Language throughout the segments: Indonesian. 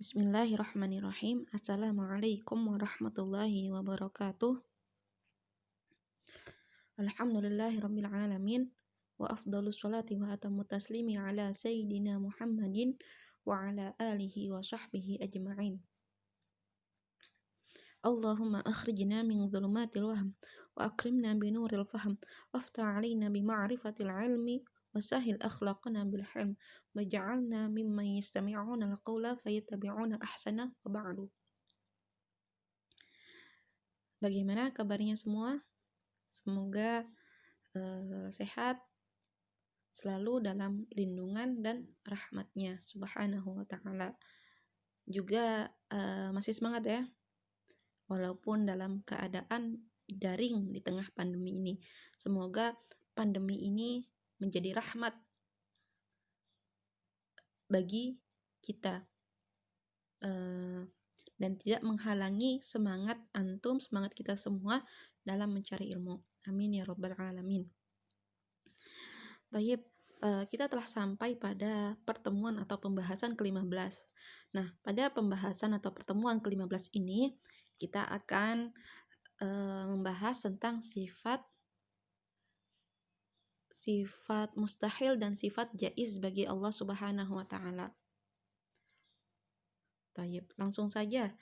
Bismillahirrahmanirrahim. Assalamualaikum warahmatullahi wabarakatuh. Alhamdulillahirabbil alamin wa afdhalus sholati wa atammu taslimi ala sayyidina Muhammadin wa ala alihi wa sahbihi ajma'in. Allahumma akhrijna min dhulumatil wahm wa akrimna binuril fahm waftah 'alaina bima'rifatil ilmi wasahil akhlaqana bil hilm waj'alna mimman yastami'una al-qawla fayattabi'una ahsana wa ba'du. Bagaimana kabarnya semua? Semoga sehat selalu dalam lindungan dan rahmatnya subhanahu wa ta'ala. Juga masih semangat ya, walaupun dalam keadaan daring di tengah pandemi ini. Semoga pandemi ini menjadi rahmat bagi kita dan tidak menghalangi semangat antum, semangat kita semua dalam mencari ilmu. Amin ya rabbal alamin. Baik, kita telah sampai pada pertemuan atau pembahasan ke-15. Nah, pada pembahasan atau pertemuan ke-15 ini kita akan membahas tentang sifat mustahil dan sifat jaiz bagi Allah Subhanahu wa taala. Baik, langsung saja.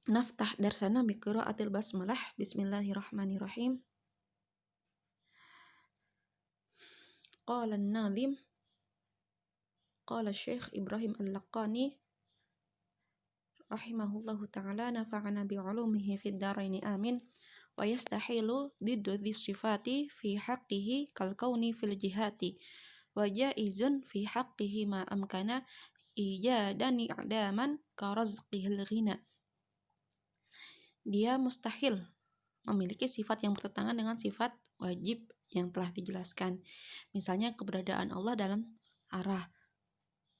Naftah darsana bi qiraatil basmalah. Bismillahirrahmanirrahim. Qala an-nazim qala Syekh Ibrahim Al-Laqani rahimahullahu ta'ala nafa'ana bi'ulumihi fid dharaini amin. Wa yastahilu diddu dhis sifati fi haqqihi kal kauni fil jihati wa jaizun fi haqqihi ma amkana ijadan i'daman ka razqihil ghina. Dia mustahil memiliki sifat yang bertentangan dengan sifat wajib yang telah dijelaskan. Misalnya keberadaan Allah dalam arah.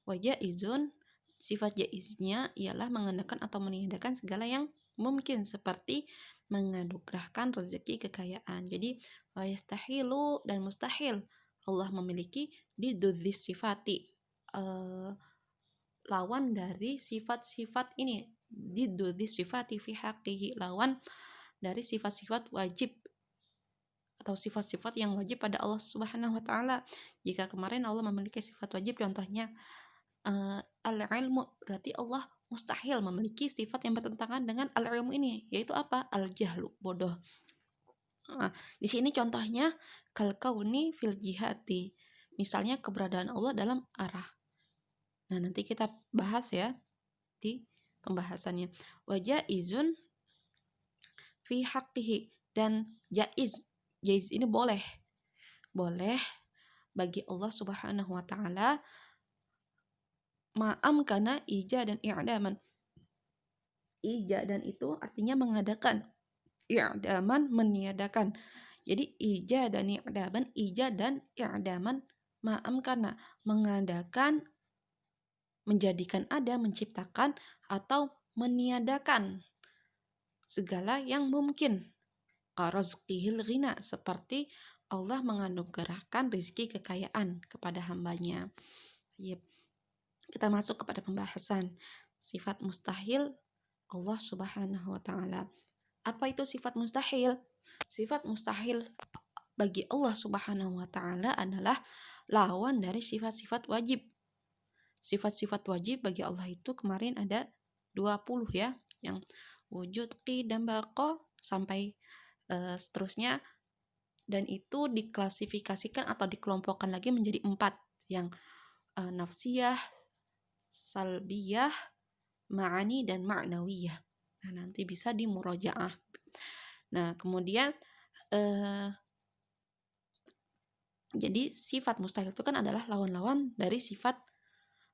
Wa jaizun, sifat jaiznya ialah mengenakan atau meniadakan segala yang mungkin, seperti menganugerahkan rezeki, kekayaan. Jadi wa yastahilu dan mustahil Allah memiliki didzis sifati, lawan dari sifat-sifat ini. Didzis sifati fi haqqihi, lawan dari sifat-sifat wajib atau sifat-sifat yang wajib pada Allah Subhanahu wa taala. Jika kemarin Allah memiliki sifat wajib, contohnya al-ilmu, berarti Allah mustahil memiliki sifat yang bertentangan dengan al-ilmu ini, yaitu apa? Al-jahlu, bodoh. Di sini contohnya kal kauni fil jihati, misalnya keberadaan Allah dalam arah. Nah, nanti kita bahas ya di pembahasannya. Wa jaizun fi haqqihi, dan jaiz ini boleh bagi Allah Subhanahu wa taala ma'am kana ija dan i'daman. Ija dan itu artinya mengadakan, i'daman meniadakan. Jadi ija dan i'daman ma'am kana mengadakan, menjadikan ada, menciptakan atau meniadakan segala yang mungkin. Qarazqihil ghina, seperti Allah menganugerahkan rezeki, kekayaan kepada hambanya. Kita masuk kepada pembahasan sifat mustahil Allah Subhanahu wa taala. Apa itu sifat mustahil? Sifat mustahil bagi Allah Subhanahu wa taala adalah lawan dari sifat-sifat wajib. Sifat-sifat wajib bagi Allah itu kemarin ada 20 ya, yang wujud, qidam, baqa sampai seterusnya, dan itu diklasifikasikan atau dikelompokkan lagi menjadi 4, yang nafsiyah, salbiyah, ma'ani, dan ma'nawiyah. Nah, nanti bisa di murojaah. Nah, kemudian jadi sifat mustahil itu kan adalah lawan-lawan dari sifat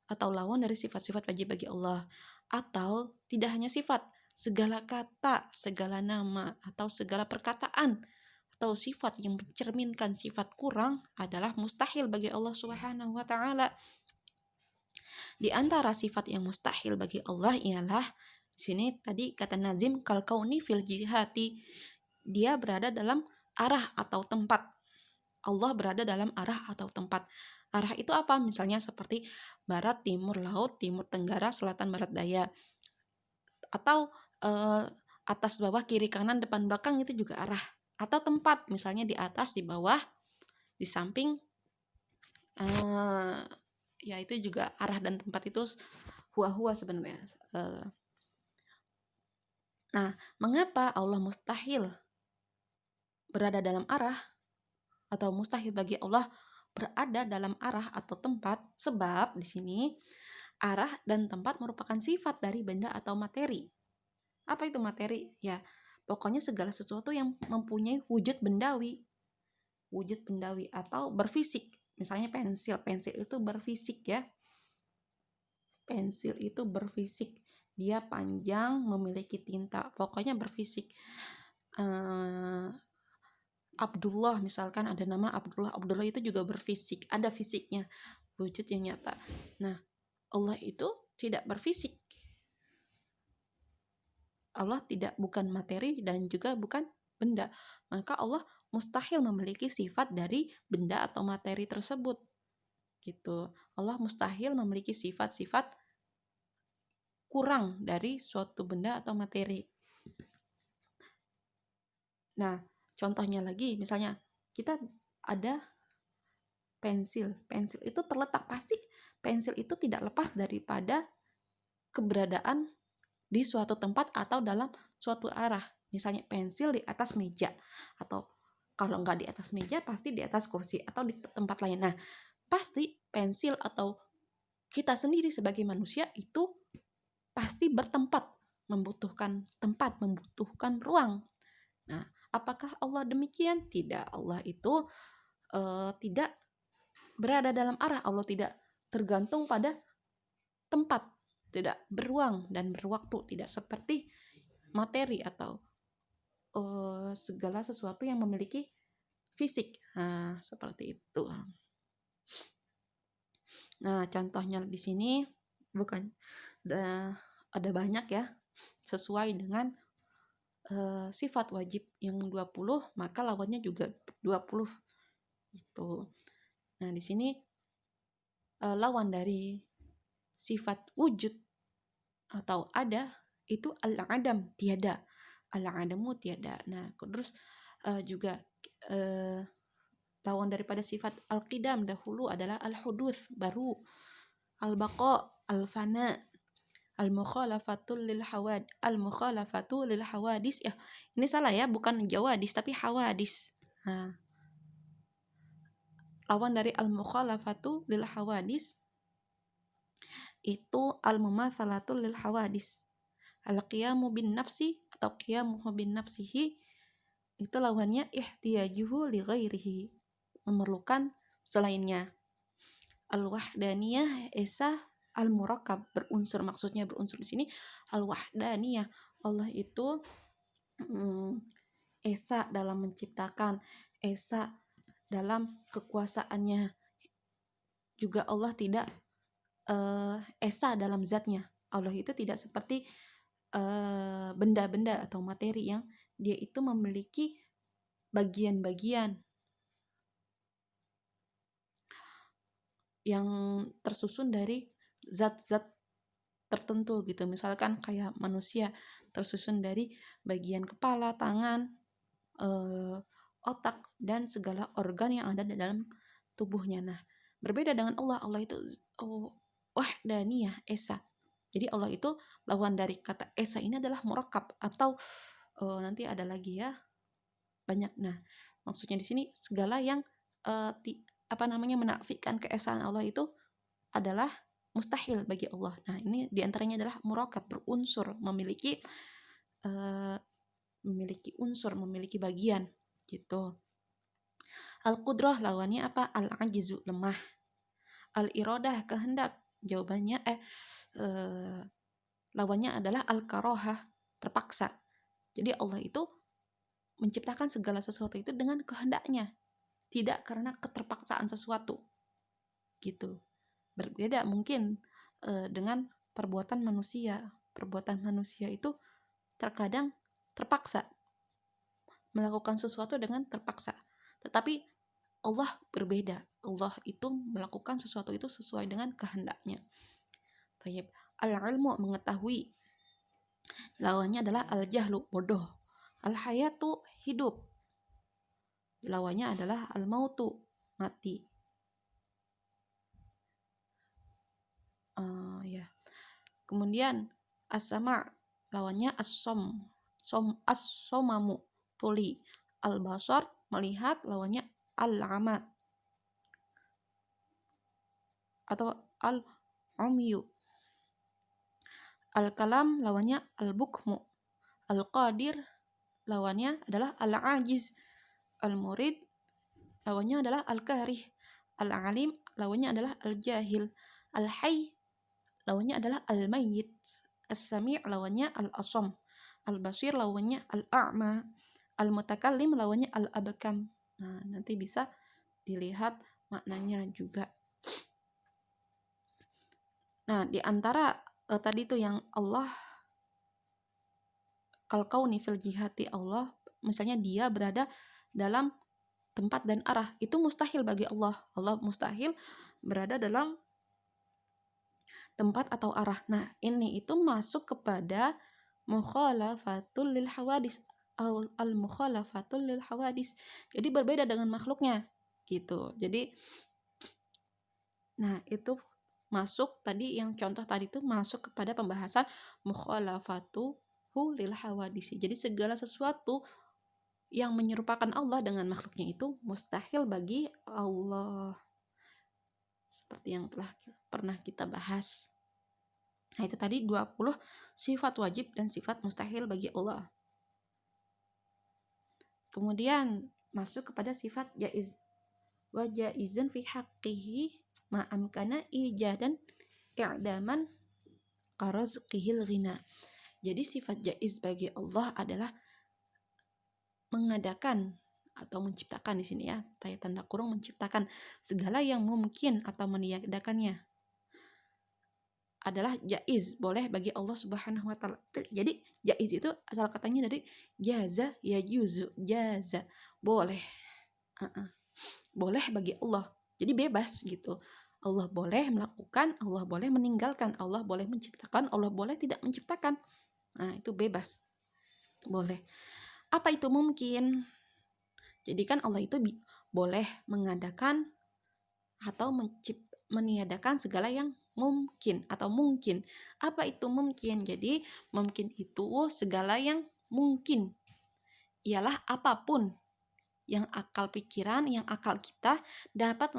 atau lawan dari sifat-sifat wajib bagi Allah. Atau tidak hanya sifat, segala kata, segala nama, atau segala perkataan atau sifat yang mencerminkan sifat kurang adalah mustahil bagi Allah Subhanahu wa taala. Di antara sifat yang mustahil bagi Allah ialah, di sini tadi kata nazim kal kauni fil jihati, dia berada dalam arah atau tempat. Allah berada dalam arah atau tempat. Arah itu apa? Misalnya seperti barat, timur, laut, timur, tenggara, selatan, barat, daya. Atau atas, bawah, kiri, kanan, depan, belakang, itu juga arah. Atau tempat, misalnya di atas, di bawah, di samping, ya itu juga arah dan tempat itu hua-hua sebenarnya. Nah, mengapa Allah mustahil berada dalam arah, atau mustahil bagi Allah berada dalam arah atau tempat? Sebab di sini arah dan tempat merupakan sifat dari benda atau materi. Apa itu materi? Ya, pokoknya segala sesuatu yang mempunyai wujud bendawi atau berfisik. Misalnya pensil itu berfisik ya. Pensil itu berfisik, dia panjang, memiliki tinta, pokoknya berfisik. Abdullah, misalkan ada nama Abdullah itu juga berfisik, ada fisiknya, wujud yang nyata. Nah, Allah itu tidak berfisik. Allah bukan materi dan juga bukan benda. Maka Allah mustahil memiliki sifat dari benda atau materi tersebut. Gitu. Allah mustahil memiliki sifat-sifat kurang dari suatu benda atau materi. Nah, contohnya lagi, misalnya kita ada pensil. Pensil itu terletak, pasti pensil itu tidak lepas daripada keberadaan di suatu tempat atau dalam suatu arah. Misalnya pensil di atas meja, atau kalau nggak di atas meja pasti di atas kursi atau di tempat lain. Nah, pasti pensil atau kita sendiri sebagai manusia itu pasti bertempat, membutuhkan tempat, membutuhkan ruang. Nah, apakah Allah demikian? Tidak. Allah itu tidak berada dalam arah. Allah tidak tergantung pada tempat, tidak beruang dan berwaktu, tidak seperti materi atau segala sesuatu yang memiliki fisik. Nah, seperti itu. Nah, contohnya di sini bukan ada banyak ya, sesuai dengan sifat wajib yang 20, maka lawannya juga 20 itu. Nah, di sini lawan dari sifat wujud atau ada itu al-adam, tiada. Al-adamu, tiada. Nah, terus juga lawan daripada sifat al-qidam, dahulu, adalah al-huduth, baru. Al-baqa, al-fana. Al-mukhalafatu lil hawadis. Ya, ini salah ya, bukan jawadis tapi hawadis. Nah, lawan dari al-mukhalafatu lil hawadis itu al-mumatsalatu lil hawadis. Al-qiyamu bin nafsi atau qiyamuhu bin nafsihi itu lawannya ihtiyajuhu li ghairihi, memerlukan selainnya. Al-wahdaniyah esa al-murakkab, berunsur, maksudnya berunsur di sini al-wahdaniyah. Allah itu esa dalam menciptakan, esa dalam kekuasaannya. Juga Allah tidak esa dalam zatnya. Allah itu tidak seperti benda-benda atau materi yang dia itu memiliki bagian-bagian yang tersusun dari zat-zat tertentu gitu. Misalkan kayak manusia tersusun dari bagian kepala, tangan, otak, dan segala organ yang ada di dalam tubuhnya. Nah, berbeda dengan Allah. Allah itu wahdaniyah, esa. Jadi Allah itu lawan dari kata esa ini adalah murakkab, atau nanti ada lagi ya, banyak. Nah, maksudnya di sini segala yang menafikan keesaan Allah itu adalah mustahil bagi Allah. Nah, ini diantaranya adalah murakkab, berunsur, memiliki unsur, memiliki bagian gitu. Al-qudrah lawannya apa? Al-ajizu, lemah. Al-iradah, kehendak, jawabannya lawannya adalah al-karahah, terpaksa. Jadi Allah itu menciptakan segala sesuatu itu dengan kehendaknya, tidak karena keterpaksaan sesuatu gitu. Berbeda mungkin dengan perbuatan manusia. Perbuatan manusia itu terkadang terpaksa, melakukan sesuatu dengan terpaksa. Tetapi Allah berbeda. Allah itu melakukan sesuatu itu sesuai dengan kehendaknya. Tayyib. Al-ilmu, mengetahui. Lawannya adalah al-jahlu, bodoh. Al-hayatu, hidup. Lawannya adalah al-mautu, mati. Ya. Kemudian as-sama', lawannya as-som. As-somamu, tuli. Al-basar, melihat, lawannya al-ama atau al-umyu. Al-kalam, lawannya al-bukmu. Al-qadir, lawannya adalah al-ajiz. Al-murid, lawannya adalah al-karih. Al-alim, lawannya adalah al-jahil. Al-hayy, lawannya adalah al-mayyit. As-sami', lawannya al-asam. Al-basir, lawannya al-a'ma. Al-mutakallim, lawannya al-abkam. Nah, nanti bisa dilihat maknanya juga. Nah, di antara tadi itu yang Allah kalkauni fil jihati, Allah misalnya dia berada dalam tempat dan arah, itu mustahil bagi Allah. Allah mustahil berada dalam tempat atau arah. Nah, ini itu masuk kepada mukhalafatul lil hawadis, al mukhalafatul lil hawadis. Jadi berbeda dengan makhluknya gitu. Jadi nah, itu masuk tadi yang contoh tadi itu masuk kepada pembahasan mukhalafatuhu lil hawadisi. Jadi segala sesuatu yang menyerupakan Allah dengan makhluknya itu mustahil bagi Allah. Seperti yang telah pernah kita bahas. Nah, itu tadi 20 sifat wajib dan sifat mustahil bagi Allah. Kemudian masuk kepada sifat jaiz. Wa jaizun fi haqqihi ma amkana ijadan i'daman qarazqihil ghina. Jadi sifat jaiz bagi Allah adalah mengadakan atau menciptakan di sini ya, tanda kurung menciptakan segala yang mungkin atau meniadakannya adalah jaiz, boleh bagi Allah Subhanahu wa taala. Jadi jaiz itu asal katanya dari jaza yajuzu, jaza, boleh. Boleh bagi Allah. Jadi bebas gitu. Allah boleh melakukan, Allah boleh meninggalkan, Allah boleh menciptakan, Allah boleh tidak menciptakan. Nah, itu bebas. Boleh. Apa itu mungkin? Jadi kan Allah itu boleh mengadakan atau meniadakan segala yang mungkin atau mungkin. Apa itu mungkin? Jadi mungkin itu segala yang mungkin. Ialah apapun yang akal pikiran, yang akal kita dapat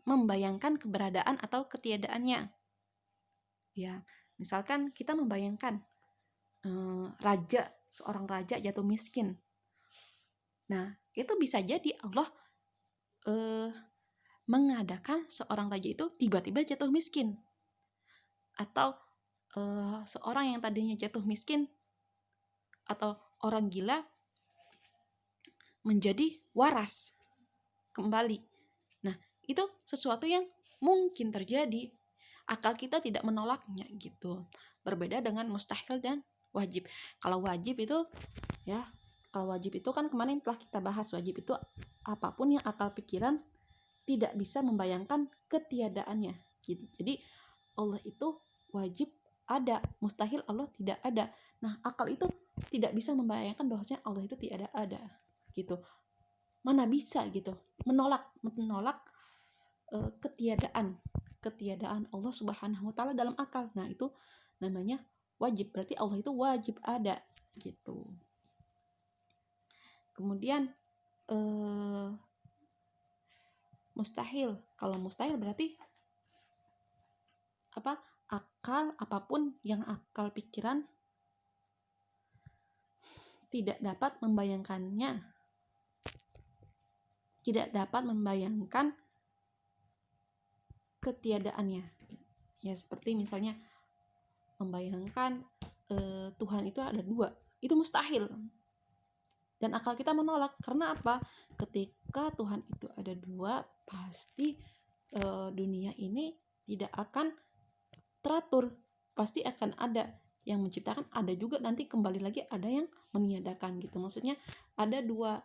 membayangkan keberadaan atau ketiadaannya. Ya, misalkan kita membayangkan seorang raja jatuh miskin. Nah, itu bisa jadi Allah mengadakan seorang raja itu tiba-tiba jatuh miskin. Atau seorang yang tadinya jatuh miskin atau orang gila menjadi waras kembali. Nah, itu sesuatu yang mungkin terjadi. Akal kita tidak menolaknya gitu. Berbeda dengan mustahil dan wajib. Kalau wajib itu ya, kalau wajib itu kan kemarin telah kita bahas, wajib itu apapun yang akal pikiran tidak bisa membayangkan ketiadaannya gitu. Jadi Allah itu wajib ada, mustahil Allah tidak ada. Nah, akal itu tidak bisa membayangkan bahwasanya Allah itu tidak ada gitu. Mana bisa gitu menolak ketiadaan Allah Subhanahu wa taala dalam akal. Nah, itu namanya wajib. Berarti Allah itu wajib ada gitu. Kemudian mustahil. Kalau mustahil berarti apa? Akal, apapun yang akal pikiran tidak dapat membayangkannya. Tidak dapat membayangkan ketiadaannya. Ya, seperti misalnya membayangkan Tuhan itu ada dua. Itu mustahil. Dan akal kita menolak. Karena apa? Ketika Tuhan itu ada dua, pasti dunia ini tidak akan teratur. Pasti akan ada yang menciptakan, ada juga nanti kembali lagi ada yang meniadakan gitu. Maksudnya ada dua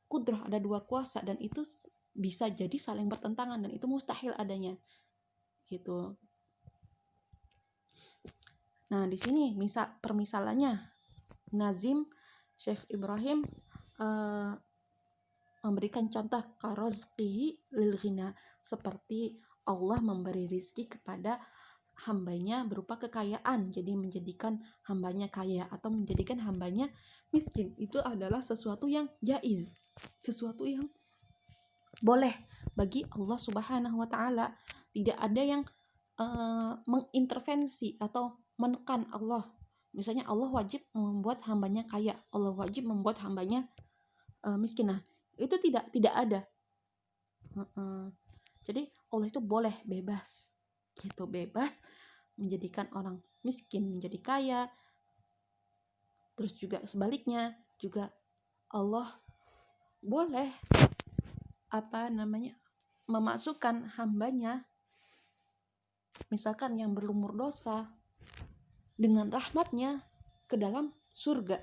kudrah, ada dua kuasa, dan itu bisa jadi saling bertentangan dan itu mustahil adanya gitu. Nah, di sini permisalannya Nazim Syekh Ibrahim memberikan contoh karozqi lil ghina, seperti Allah memberi rizki kepada hambanya berupa kekayaan, jadi menjadikan hambanya kaya atau menjadikan hambanya miskin. Itu adalah sesuatu yang jaiz, sesuatu yang boleh bagi Allah Subhanahu wa Ta'ala. Tidak ada yang mengintervensi atau menekan Allah. Misalnya Allah wajib membuat hambanya kaya, Allah wajib membuat hambanya miskin. Nah, itu tidak ada. Jadi Allah itu boleh bebas gitu, bebas menjadikan orang miskin menjadi kaya. Terus juga sebaliknya juga Allah boleh memasukkan hambanya misalkan yang berlumur dosa dengan rahmatnya ke dalam surga.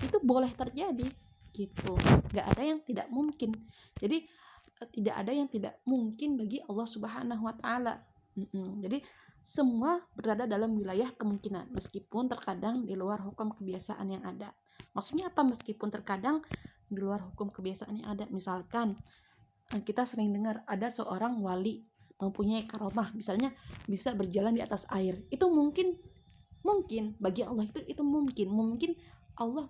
Itu boleh terjadi gitu, gak ada yang tidak mungkin. Jadi tidak ada yang tidak mungkin bagi Allah Subhanahu wa Ta'ala. Jadi semua berada dalam wilayah kemungkinan, meskipun terkadang di luar hukum kebiasaan yang ada. Maksudnya apa meskipun terkadang di luar hukum kebiasaan yang ada? Misalkan kita sering dengar ada seorang wali mempunyai karomah, misalnya bisa berjalan di atas air. Itu mungkin bagi Allah itu mungkin Allah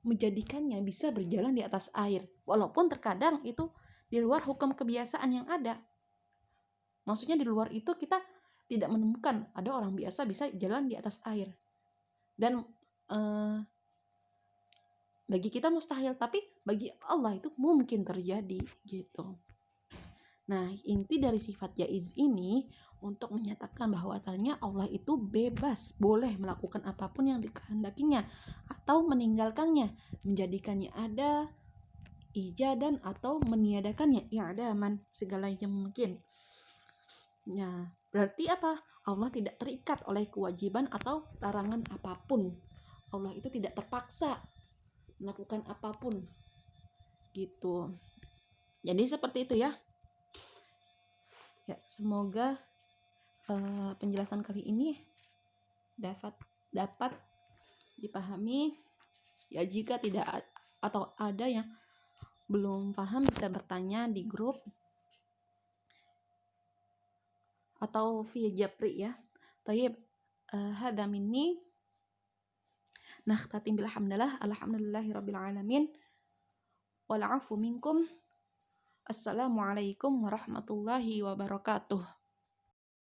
menjadikannya bisa berjalan di atas air, walaupun terkadang itu di luar hukum kebiasaan yang ada. Maksudnya di luar itu kita tidak menemukan ada orang biasa bisa jalan di atas air, dan bagi kita mustahil, tapi bagi Allah itu mungkin terjadi gitu. Nah, inti dari sifat jaiz ini untuk menyatakan bahwasanya Allah itu bebas, boleh melakukan apapun yang dikehendakinya atau meninggalkannya, menjadikannya ada, ijadan, atau meniadakannya, yang ada aman, segalanya mungkin. Nah, berarti apa? Allah tidak terikat oleh kewajiban atau larangan apapun. Allah itu tidak terpaksa melakukan apapun gitu. Jadi seperti itu ya. Ya, semoga penjelasan kali ini dapat dipahami. Ya, jika tidak atau ada yang belum paham bisa bertanya di grup atau via Japri ya. Tayyib, hadza minni. Nakhtatim bil hamdalah, alhamdulillahirabbil alamin. Wal 'afu minkum. Assalamualaikum warahmatullahi wabarakatuh.